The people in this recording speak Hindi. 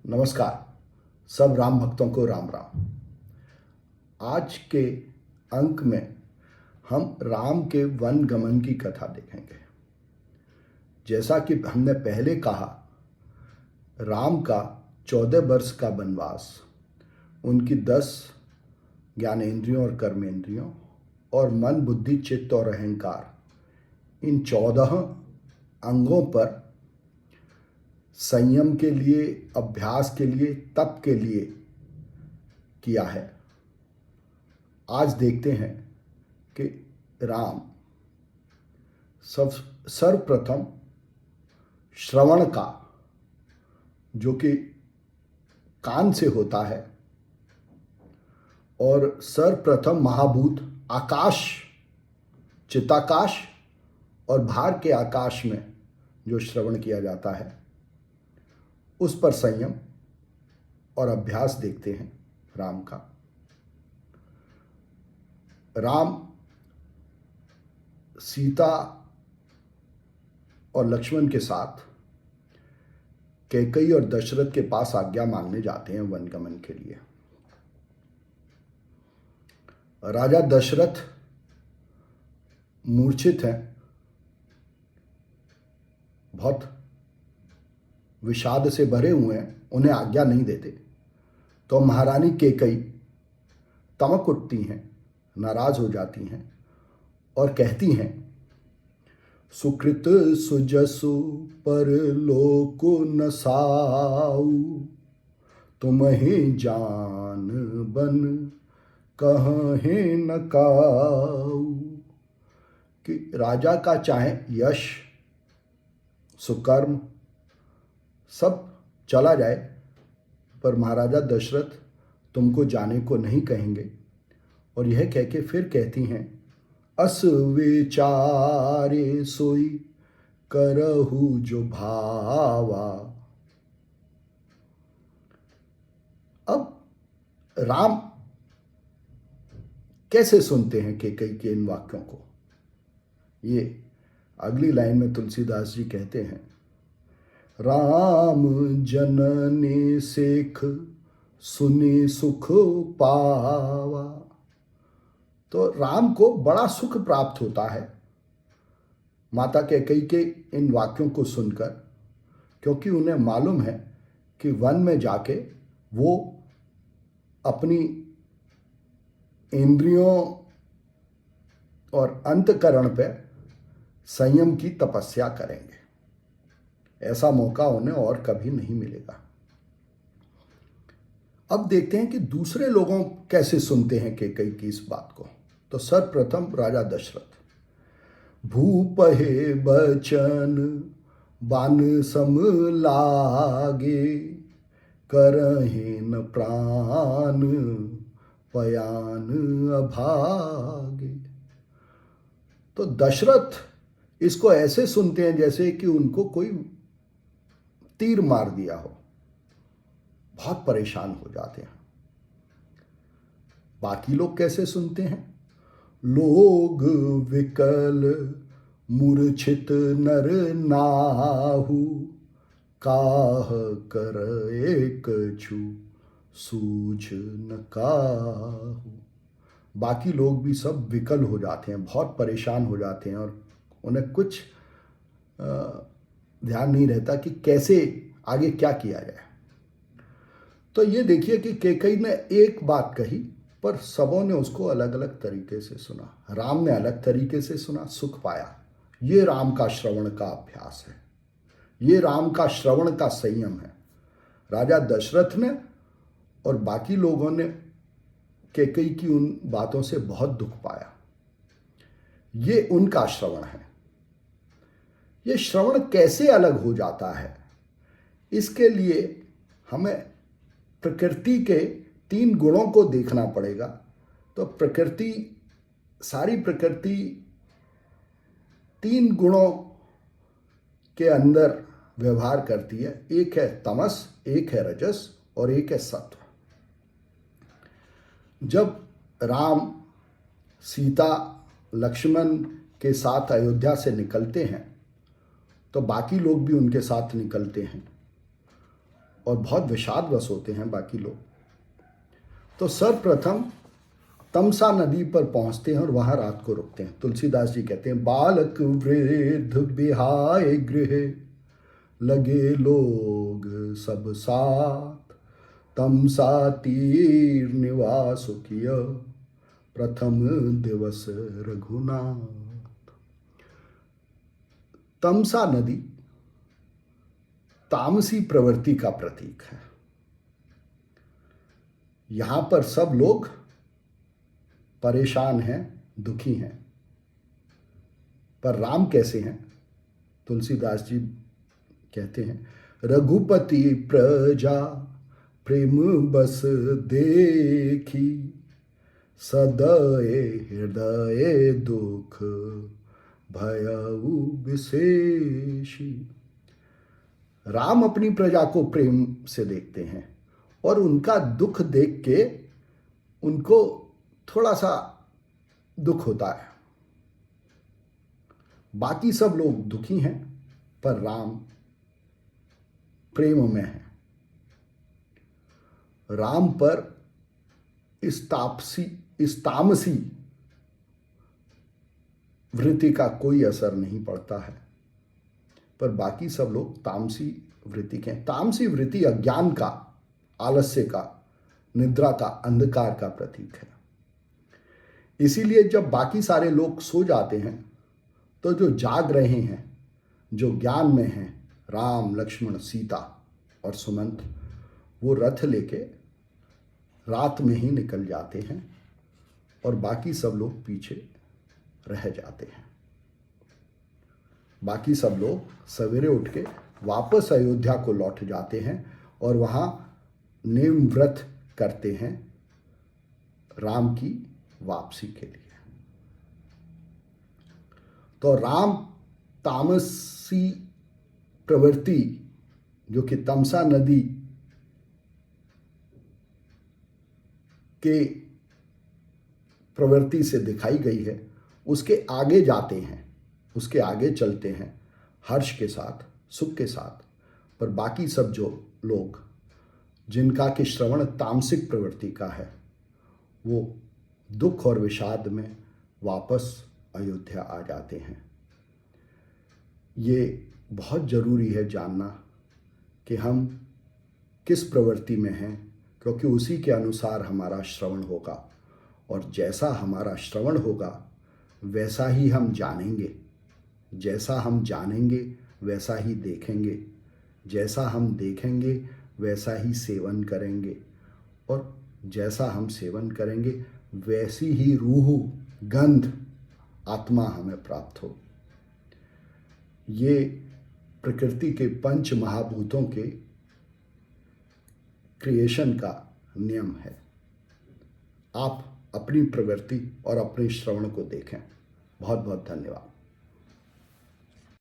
नमस्कार। सब राम भक्तों को राम राम। आज के अंक में हम राम के वन गमन की कथा देखेंगे। जैसा कि हमने पहले कहा, राम का 14 वर्ष का वनवास उनकी 10 ज्ञानेंद्रियों और कर्मेंद्रियों और मन बुद्धि चित्त और अहंकार, इन 14 अंगों पर संयम के लिए, अभ्यास के लिए, तप के लिए किया है। आज देखते हैं कि राम सर्वप्रथम श्रवण का, जो कि कान से होता है, और सर्वप्रथम महाभूत आकाश, चिताकाश और बाहर के आकाश में जो श्रवण किया जाता है, उस पर संयम और अभ्यास देखते हैं राम का। राम सीता और लक्ष्मण के साथ कैकेयी और दशरथ के पास आज्ञा मांगने जाते हैं वनगमन के लिए। राजा दशरथ मूर्छित हैं, बहुत विषाद से भरे हुए हैं, उन्हें आज्ञा नहीं देते। तो महारानी कैकेयी तमक उठती हैं, नाराज हो जाती हैं और कहती हैं, सुकृत सुजसु पर लोको न साऊ, तुम्हें जान बन कहे न काऊ। कि राजा का चाहे यश सुकर्म सब चला जाए, पर महाराजा दशरथ तुमको जाने को नहीं कहेंगे। और यह कह के फिर कहती हैं, अस विचारे सोई करहु जो भावा। अब राम कैसे सुनते हैं कैकेयी के इन वाक्यों को? ये अगली लाइन में तुलसीदास जी कहते हैं, राम जननी सेख सुनी सुख पावा। तो राम को बड़ा सुख प्राप्त होता है माता कैकेयी के इन वाक्यों को सुनकर, क्योंकि उन्हें मालूम है कि वन में जाके वो अपनी इंद्रियों और अंतकरण पे संयम की तपस्या करेंगे। ऐसा मौका उन्हें और कभी नहीं मिलेगा। अब देखते हैं कि दूसरे लोगों कैसे सुनते हैं कैकेयी की इस बात को। तो सर्वप्रथम राजा दशरथ, भूप हे बचन बान सम लागे, करहि न प्राण पयान अभागे। तो दशरथ इसको ऐसे सुनते हैं जैसे कि उनको कोई तीर मार दिया हो, बहुत परेशान हो जाते हैं। बाकी लोग कैसे सुनते हैं? लोग विकल मूर्छित नर नाहु, काह कर एक छु सूझ न काहू। बाकी लोग भी सब विकल हो जाते हैं, बहुत परेशान हो जाते हैं और उन्हें कुछ ध्यान नहीं रहता कि कैसे आगे क्या किया जाए। तो ये देखिए कि कैकेयी ने एक बात कही, पर सबों ने उसको अलग अलग तरीके से सुना। राम ने अलग तरीके से सुना, सुख पाया। ये राम का श्रवण का अभ्यास है, ये राम का श्रवण का संयम है। राजा दशरथ ने और बाकी लोगों ने कैकेयी की उन बातों से बहुत दुख पाया। ये उनका श्रवण है। ये श्रवण कैसे अलग हो जाता है, इसके लिए हमें प्रकृति के 3 गुणों को देखना पड़ेगा। तो प्रकृति, सारी प्रकृति 3 गुणों के अंदर व्यवहार करती है। एक है तमस, एक है रजस और एक है सत्व। जब राम सीता लक्ष्मण के साथ अयोध्या से निकलते हैं तो बाकी लोग भी उनके साथ निकलते हैं और बहुत विषादवश होते हैं बाकी लोग। तो सर्वप्रथम तमसा नदी पर पहुंचते हैं और वहां रात को रुकते हैं। तुलसीदास जी कहते हैं, बालक वृद्ध बिहाय गृह, लगे लोग सब साथ, तमसा तीर निवास किय, प्रथम दिवस रघुनाथ। तमसा नदी तामसी प्रवृत्ति का प्रतीक है। यहां पर सब लोग परेशान हैं, दुखी हैं। पर राम कैसे हैं? तुलसीदास जी कहते हैं, रघुपति प्रजा प्रेम बस देखी, सदय हृदय दुख भयउ विशेषी। राम अपनी प्रजा को प्रेम से देखते हैं और उनका दुख देख के उनको थोड़ा सा दुख होता है। बाकी सब लोग दुखी हैं, पर राम प्रेम में है। राम पर इस तामसी वृत्ति का कोई असर नहीं पड़ता है, पर बाकी सब लोग तामसी वृत्ति के हैं। तामसी वृत्ति अज्ञान का, आलस्य का, निद्रा का, अंधकार का प्रतीक है। इसीलिए जब बाकी सारे लोग सो जाते हैं तो जो जाग रहे हैं, जो ज्ञान में हैं, राम, लक्ष्मण, सीता और सुमंत, वो रथ लेके रात में ही निकल जाते हैं और बाकी सब लोग पीछे रह जाते हैं। बाकी सब लोग सवेरे उठ के वापस अयोध्या को लौट जाते हैं और वहाँ नेम व्रत करते हैं राम की वापसी के लिए। तो राम तामसी प्रवृत्ति, जो कि तमसा नदी के प्रवृत्ति से दिखाई गई है, उसके आगे जाते हैं, उसके आगे चलते हैं हर्ष के साथ, सुख के साथ। पर बाकी सब जो लोग जिनका कि श्रवण तामसिक प्रवृत्ति का है, वो दुख और विषाद में वापस अयोध्या आ जाते हैं। ये बहुत ज़रूरी है जानना कि हम किस प्रवृत्ति में हैं, क्योंकि उसी के अनुसार हमारा श्रवण होगा और जैसा हमारा श्रवण होगा वैसा ही हम जानेंगे। जैसा हम जानेंगे वैसा ही देखेंगे, जैसा हम देखेंगे वैसा ही सेवन करेंगे और जैसा हम सेवन करेंगे वैसी ही रूह, गंध, आत्मा हमें प्राप्त हो। ये प्रकृति के पंच महाभूतों के क्रिएशन का नियम है। आप अपनी प्रवृत्ति और अपने श्रवण को देखें। बहुत बहुत धन्यवाद।